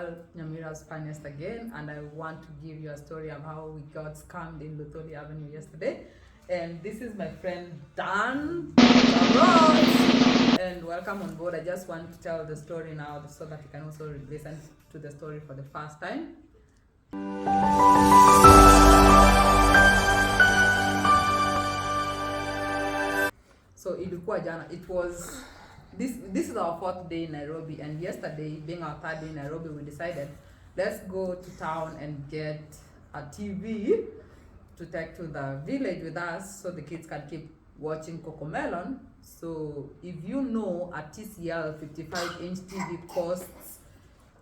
girl, Nyamira's Finest again, and I want to give you a story of how we got scammed in Luthuli Avenue yesterday. And this is my friend Dan, and welcome on board. I just want to tell the story now so that you can also listen to the story for the first time. So ilikuwa jana, it was this is our 4th day in Nairobi, and yesterday being our 3rd day in Nairobi, we decided let's go to town and get a TV to take to the village with us so the kids can keep watching Cocomelon. So if you know, a TCL 55-inch TV costs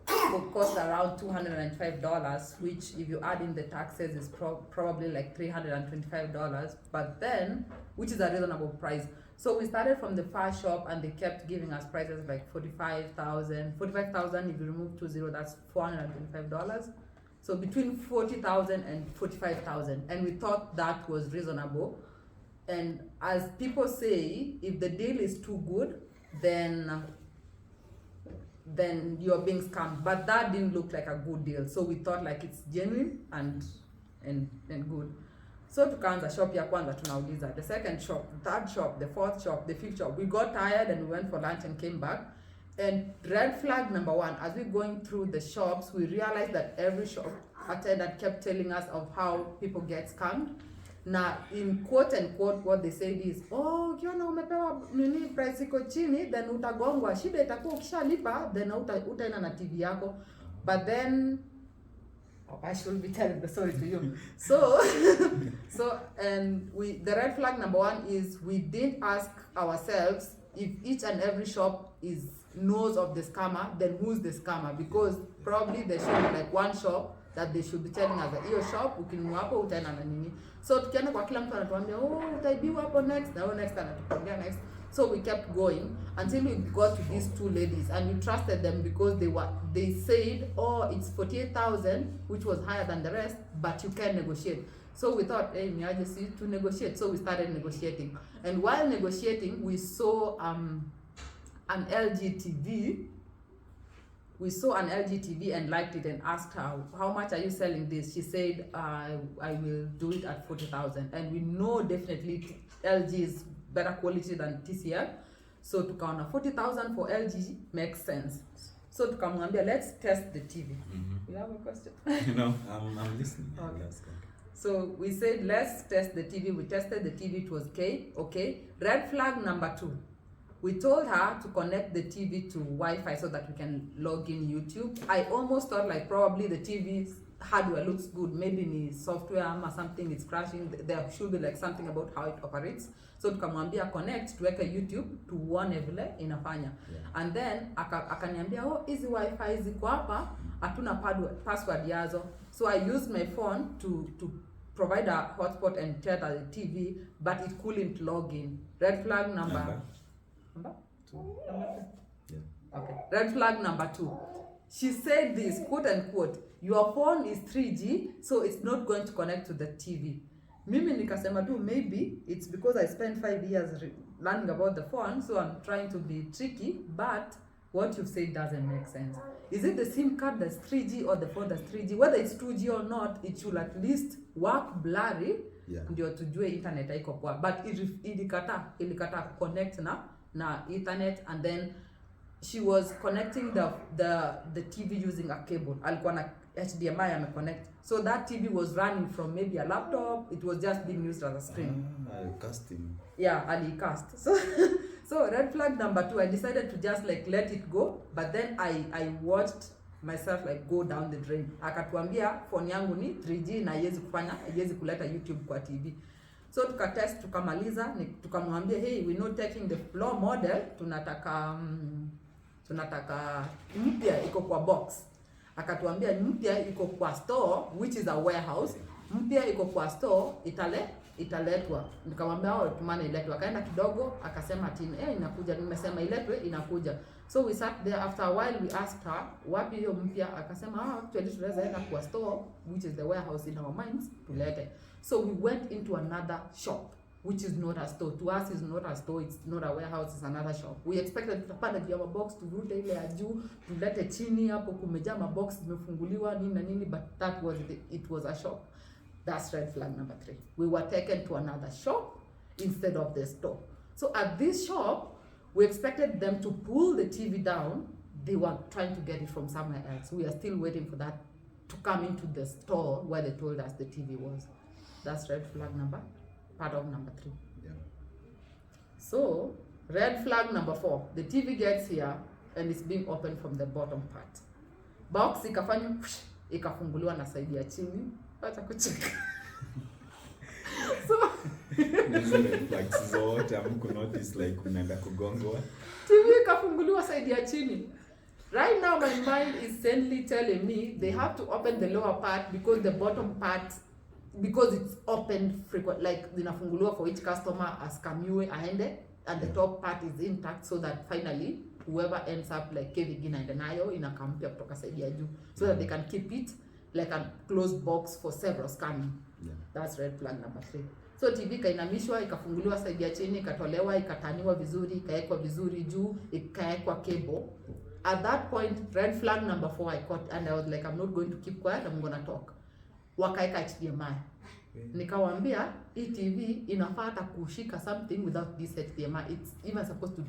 around $295, which if you add in the taxes is probably like $325, but then, which is a reasonable price. So we started from the first shop and they kept giving us prices like $45,000 if you remove 20, that's $425. So between $40,000 and $45,000, and we thought that was reasonable. And as people say, if the deal is too good, then you're being scammed. But that didn't look like a good deal, so we thought like it's genuine and good. So tukaanza shop ya kwanza, tunauliza the second shop, the third shop, the fourth shop, the fifth shop. We got tired and we went for lunch and came back. And red flag number 1, as we're going through the shops, we realized that every shop attendant kept telling us of how people get scammed. Now, in quote unquote, what they said is, oh, ukiona umepewa nini price iko chini, then utagongwa, shida itakuwa ukishalipa, then utaenda na TV yako. But then I should be telling the story to you. So and the red flag number 1 is we didn't ask ourselves if each and every shop knows of the scammer, then who's the scammer? Because probably there should be like one shop that they should be telling us that hiyo shop ukinunua hapo utaenda na nini. So tukienda kwa kila mtu anatuambia oh utaibiwa hapo next, na next anatuambia next. So we kept going until we got to these 2 ladies, and we trusted them because they said, oh, it's 48,000, which was higher than the rest, but you can negotiate. So we thought, hey, may I just see to negotiate? So we started negotiating, and while negotiating, we saw an LG TV. We saw an LG TV and liked it and asked her, how much are you selling this? She said, I will do it at 40,000. And we know definitely LG is better quality than TCL. So tukaona 40,000 for LG makes sense. So tukamwambia, let's test the TV. You have a question? No, I'm listening. Okay. So we said, let's test the TV. We tested the TV, it was okay. Red flag number 2. We told her to connect the TV to Wi-Fi so that we can log in YouTube. I almost thought like probably the TV's hardware looks good, maybe ni software or something it's crashing. There should be like something about how it operates. So tukamwambia connect tuweke YouTube tuone vile inafanya. And then akaniambia oh hizi Wi-Fi ziko hapa hatuna password yazo. So I used my phone to provide a hotspot and tether the TV, but it couldn't log in. Red flag number 2. Yeah. Okay. Red flag number 2. She said this, quote unquote, your phone is 3G, so it's not going to connect to the TV. Mimi nikasema tu maybe it's because I spent 5 years learning about the phone, so I'm trying to be tricky, but what you've said doesn't make sense. Is it the SIM card that's 3G or the phone that's 3G? Whether it's 2G or not, it should at least work blurry. Yeah. Ndio tujue internet haiko poa. But ilikata connect na Ethernet, and then she was connecting the TV using a cable. Alikuwa na HDMI ameconnect. So that TV was running from maybe a laptop. It was just being used as a screen. Casting. Yeah, Ali cast. So red flag number 2, I decided to just like let it go, but then I watched myself like go down the drain. Akatuambia phone yangu ni 3G na haiwezi kuleta YouTube kwa TV. So tukatest tukamaliza, tukamwambia hey, we not taking the floor model, tunataka mpya iko kwa box. Akatuambia mpya iko kwa store, which is a warehouse. Mpya iko kwa store, italetwa. Nikamwambia hao tumane iletwe. Akaenda kidogo akasema ati inakuja. Nimesema iletwe, inakuja. So we sat there. After a while we asked her wapi hiyo mpya, akasema actually tunaweza enda kwa store, which is the warehouse in our minds, tulete. So we went into another shop. which is not a store. To us is not a store, it's not a warehouse, it's another shop. We expected tutapanda juu ya mabox, tuvute ile ya juu, tulete chini hapo kumejaa mabox zimefunguliwa nini na nini, but that was it was a shop. That's red flag number 3. We were taken to another shop instead of the store. So at this shop, we expected them to pull the TV down. They were trying to get it from somewhere else. We are still waiting for that to come into the store where they told us the TV was. That's red flag part of number 3. Yeah. So, red flag number 4. The TV gets here and it's being opened from the bottom part. Box ikafanywa ikafunguliwa na side ya chini. Acha kucheka. So, Hizo red flags zote amku notice like unaenda kugongwa. TV ikafunguliwa side ya chini. Right now my mind is suddenly telling me they have to open the lower part because the bottom part, because it's opened frequent, like zinafunguliwa for each customer askamue aende, and the top part is intact so that finally whoever ends up like Kevin inaenda nayo inakampia kutoka side ya juu so that they can keep it like a closed box for several scanning. Yeah. That's red flag number 3. So TV ikainamishwa, ikafunguliwa side ya chini, ikatolewa, ikataniwa vizuri, ikaekwa vizuri juu, ikaekwa cable. At that point, red flag number 4 I caught, and I was like, I'm not going to keep quiet, I'm going to talk. Wakaeka HDMI. Nikawaambia, hii TV inafaa hata kushika something without this HDMI. It's even supposed to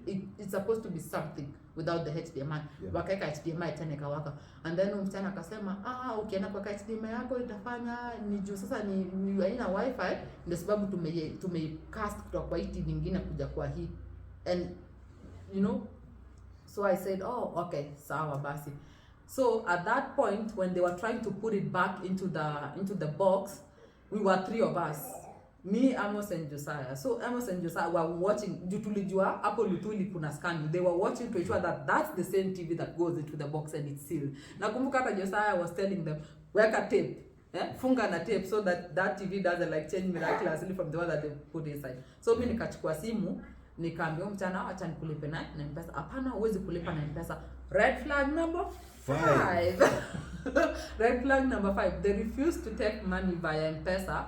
it's supposed to be something without the HDMI. Yeah. Wakaeka HDMI tena ikawaka. And then msichana akasema, ukienda kwa HDMI yako itafanya ni juu sasa ni haina wifi, ndio sababu tumecast kutoka kwa hii TV nyingine kuja kwa hii. And you know, so I said, okay, sawa basi. So at that point, when they were trying to put it back into the box, we were 3 of us. Me, Amos and Josiah. So Amos and Josiah were watching. Tulijua hapo Luthuli kuna scan. They were watching to ensure that that's the same TV that goes into the box and it's sealed. Nakumbuka hata Josiah was telling them, weka tape. Funga na tape so that TV doesn't like change miraculously from the one that they put inside. So mimi nikachukua simu, nikaambia mchana acha nikulipe na M-Pesa. Hapana, huwezi kulipa na M-Pesa. Red flag number 5. Red flag number 5. They refused to take money via M-Pesa,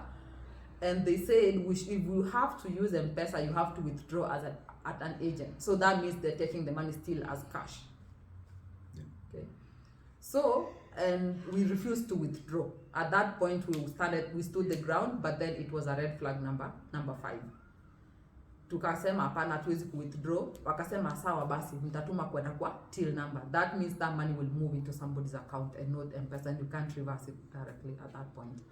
and they said if you have to use M-Pesa, you have to withdraw at an agent. So that means they're taking the money still as cash. Yeah. Okay. So, and we refused to withdraw. At that point, we stood the ground, but then it was a red flag number 5. Tukasema hapana, tuwezi withdraw. Wakasema sawa basi mtatuma kwenda kwa till number. That means that money will move into somebody's account and not M-Pesa, and you can't reverse it directly at that point.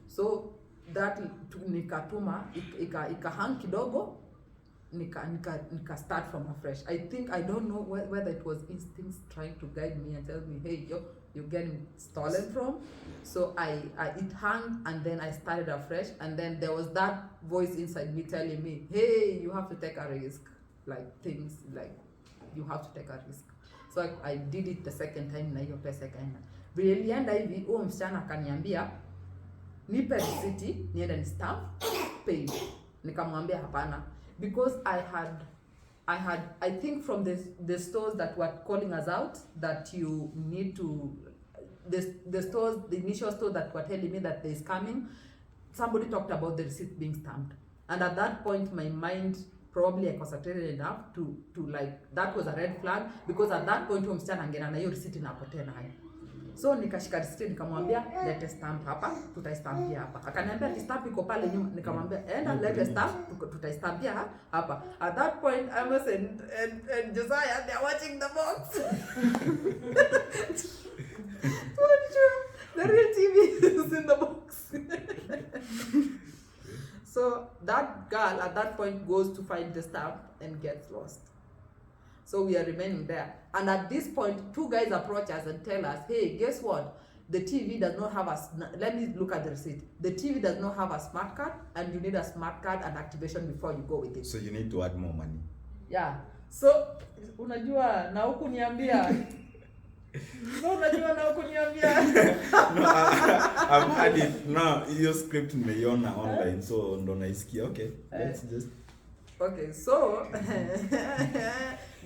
So that nikatuma ikahang kidogo, nika start from afresh. I don't know whether it was instincts trying to guide me and tell me, hey, you're getting stolen from. So it hung, and then I started afresh, and then there was that voice inside me telling me, hey, you have to take a risk, like things like you have to take a risk. So I did it the second time, na hiyo pesa ikaenda. Vile ilienda hivi, huyo msichana akaniambia nipe receipt niende ni stamp pay. Nikamwambia hapana, because I think from the stores that were calling us out that you need to, the initial stores that were telling me that there's coming, somebody talked about the receipt being stamped. And at that point, my mind probably I concentrated enough to like, that was a red flag, because at that point msichana angena na hiyo receipt inapotea nayo. So nikashika receipt nikamwambia lete stamp hapa, tutaistampia hapa. Akaniambia stamp iko pale nyuma, nikamwambia enda lete stamp, tutaistampia hapa. At that point Amos and Josiah, they are watching the box. The real TV is in the box. So that girl at that point goes to find the stamp and gets lost. So we are remaining there. And at this point, 2 guys approach us and tell us, hey, guess what? The TV does not have let me look at the receipt. The TV does not have a smart card, and you need a smart card and activation before you go with it. So you need to add more money. Yeah. So, unajua na huku niambia. No, unajua na huku niambia. No, I've had it. No, your script nimeiona online, so ndo naisikia. Okay, let's just. Okay, so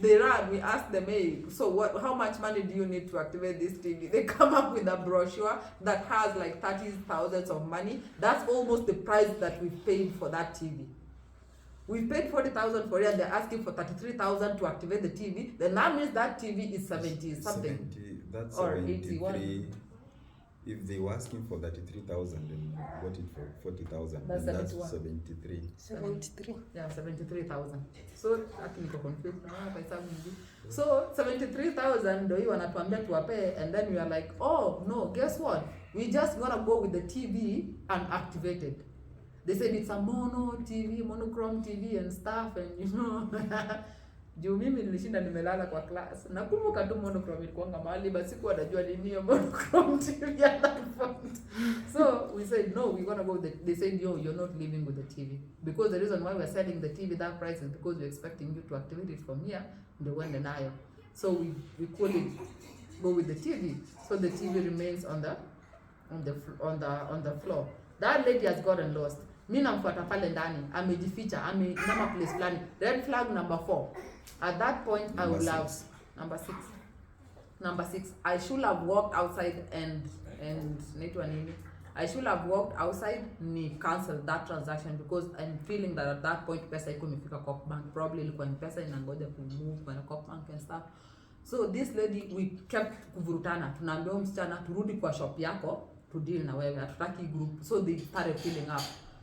they ran. We asked them, hey, so what? How much money do you need to activate this TV? They come up with a brochure that has like 30,000 of money. That's almost the price that we paid for that TV. We paid 40,000 for it, and they're asking for 33,000 to activate the TV. Then that means that TV is 70 something. 70, that's or 73. 81. If they were asking for 33,000 and got it for 40,000, That's then that's 71. 73. 73. Yeah, 73,000. So hata niko confused na hapa hesabu hivi. So 73,000 ndio hiyo wanatuambia tuwape, and then we are like, oh no, guess what? We just gonna go with the TV and activate it. They said it's a mono TV, monochrome TV and stuff, and you know. Juu mimi nilishinda nimelala kwa class. Nakumbuka tu monochrome ilikuwa mahali, but sikuwa najua nini hiyo monochrome TV at that point. So we said no, we're gonna go with the, they said yo, you're not leaving with the TV. Because the reason why we're selling the TV that price is because we're expecting you to activate it from here, ndio uende nayo. So we couldn't go with the TV. So the TV remains on the floor. That lady has gotten lost. Mimi namfuata pale ndani, amejificha, nama place fulani. Red flag number 4. At that point I would have number 6. I should have walked outside and naitwa nini? I should have walked outside ni cancel that transaction, because I'm feeling that at that point pesa iko imefika Coop Bank, probably ilikuwa ni pesa inangoja ku move kwa Coop Bank and stuff. So this lady, we kept kuvurutana, tunaambia msichana turudi kwa shop yako to deal na wewe, hatutaki group. So they started filling up.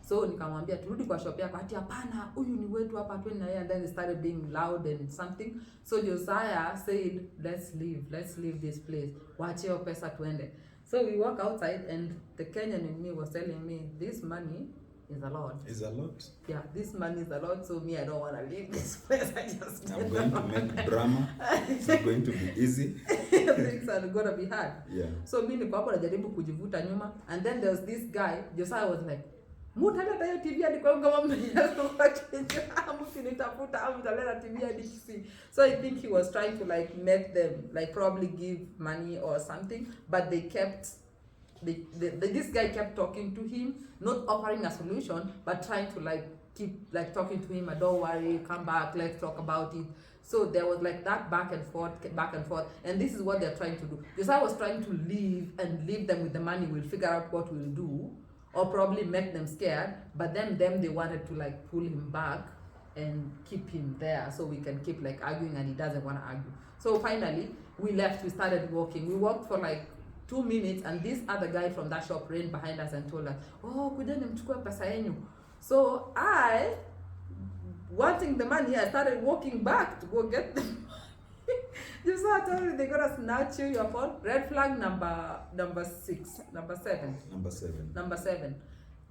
So nikamwambia turudi kwa shop yako, ati hapana, huyu ni wetu hapa twende na yeye, and then they started being loud and something. So Josiah said, let's leave this place, wache hiyo pesa tuende. So we walk outside, and the Kenyan in me was telling me, this money is a lot. Is a lot. Yeah, this money is a lot, so me, I don't want to leave this place. I'm going to make drama. It's not going to be easy. Things are going to be hard. Yeah. So me niko hapo najaribu kujivuta nyuma, and then there was this guy, Josiah was like, mutaleta hiyo TV hadi kwa kama mnyazo kwa Kenya, mkinitafuta au mtaleta TV hadi Kisii. So I think he was trying to like make them like probably give money or something, but they kept this guy kept talking to him, not offering a solution, but trying to like keep like talking to him, don't worry, come back, let's talk about it. So there was like that back and forth, and this is what they're trying to do. Josiah was trying to leave them with the money, we'll figure out what we'll do, or probably make them scared, but then they wanted to like pull him back and keep him there so we can keep like arguing, and he doesn't want to argue. So finally we left, we started walking. We walked for like 2 minutes, and this other guy from that shop ran behind us and told us, oh, kujeni mchukue pesa yenu. So I, wanting the money, I started walking back to go get them. You saw, I told you they're gonna snatch you your phone. Red flag number 7.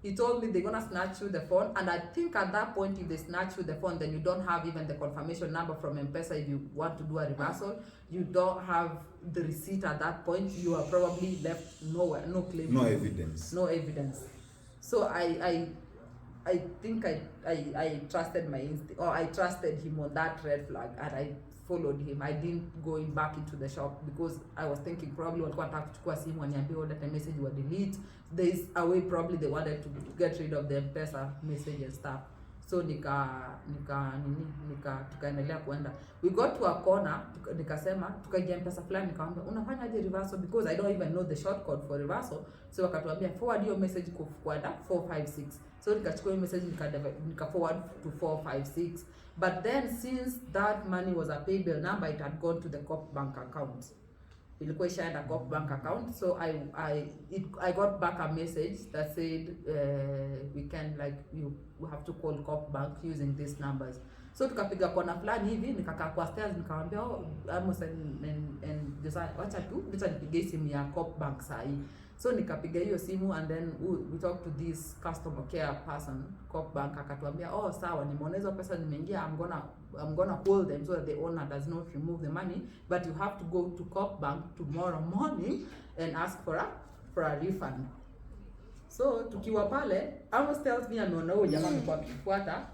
He told me they're gonna snatch you the phone, and I think at that point, if they snatch you the phone, then you don't have even the confirmation number from M-Pesa if you want to do a reversal. You don't have the receipt at that point. You are probably left nowhere, no claim. No evidence. No evidence. So I think I trusted my instinct, or I trusted him on that red flag, and I followed him. I didn't go back into the shop because I was thinking probably walikuwa nataka kuchukua simu waniambie order the message wa delete. There's a way probably they wanted to get rid of the M-Pesa message and stuff. So tukaendelea kuenda. We got to a corner, nikasema tukaingia M-Pesa fulani, nikamwambia unafanya aje reversal, because I don't even know the shortcode for reversal. So wakatuambia forward your message kwenda 456. So nikachukua message nika forward to 456. But then since that money was a paybill number, it had gone to the Coop Bank account. Ilikuwa ishaenda Coop Bank account. So I got back a message that said we can like you have to call Coop Bank using these numbers. So tukapiga kona fulani hivi, nikakaa kwa stairs, nikamwambia Amos and Josiah, wacha nipige simu ya Coop Bank sahi. So nikapiga hiyo simu, and then we talked to this customer care person, Coop Bank, akatuambia sawa, nimeona hizo pesa nimeingia, I'm gonna hold them so that the owner does not remove the money, but you have to go to Coop Bank tomorrow morning and ask for a refund. So tukiwa pale, Amos tells me ameona huyo jamaa amekuwa akifuata,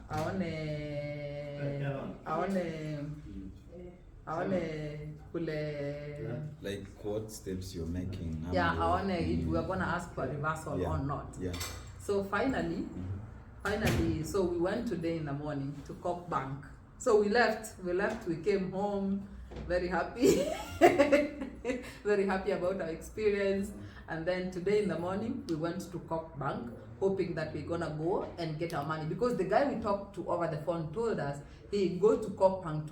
aone kule like what steps you're making. Yeah, aone if we are gonna ask for a reversal or not. Yeah. So finally finally, so we went today in the morning to Coop Bank. So we left, we came home very happy, very happy about our experience. And then today in the morning, we went to Coop Bank, hoping that we're gonna go and get our money. Because the guy we talked to over the phone told us, hey, go to Coop Bank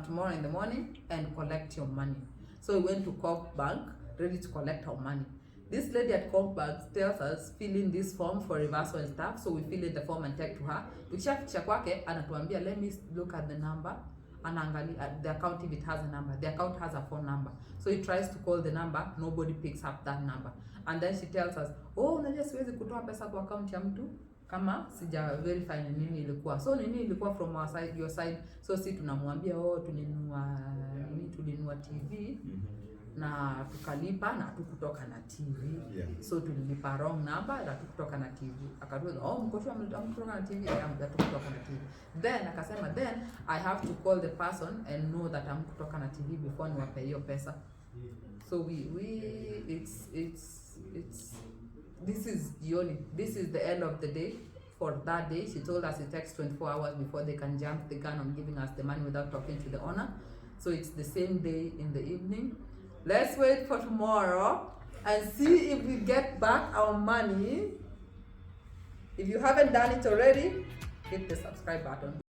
tomorrow in the morning and collect your money. So we went to Coop Bank, ready to collect our money. This lady at Coop Bank tells us fill in this form for reversal and stuff. So we fill in the form and take to her. Tukishafikisha kwake anatuambia let me look at the number. Anaangalia the account if it has a number. The account has a phone number. So he tries to call the number, nobody picks up that number. And then she tells us, oh, unajua siwezi kutoa pesa kwa account ya mtu kama sija verify ni nini ilikuwa. So nini ilikuwa from our side, your side. So si tunamwambia oh tulinunua TV na tukalipa na tukutoka na TV. Yeah. So tulilipa wrong number na tukutoka na TV. Akatuza mkoshwa mkutoka na TV ya tukutoka na TV. Then akasema then I have to call the person and know that I'm kutoka na TV before niwape hiyo pesa. So this is jioni. This is the end of the day. For that day, she told us it takes 24 hours before they can jump the gun on giving us the money without talking to the owner. So it's the same day in the evening. Let's wait for tomorrow and see if we get back our money. If you haven't done it already, hit the subscribe button.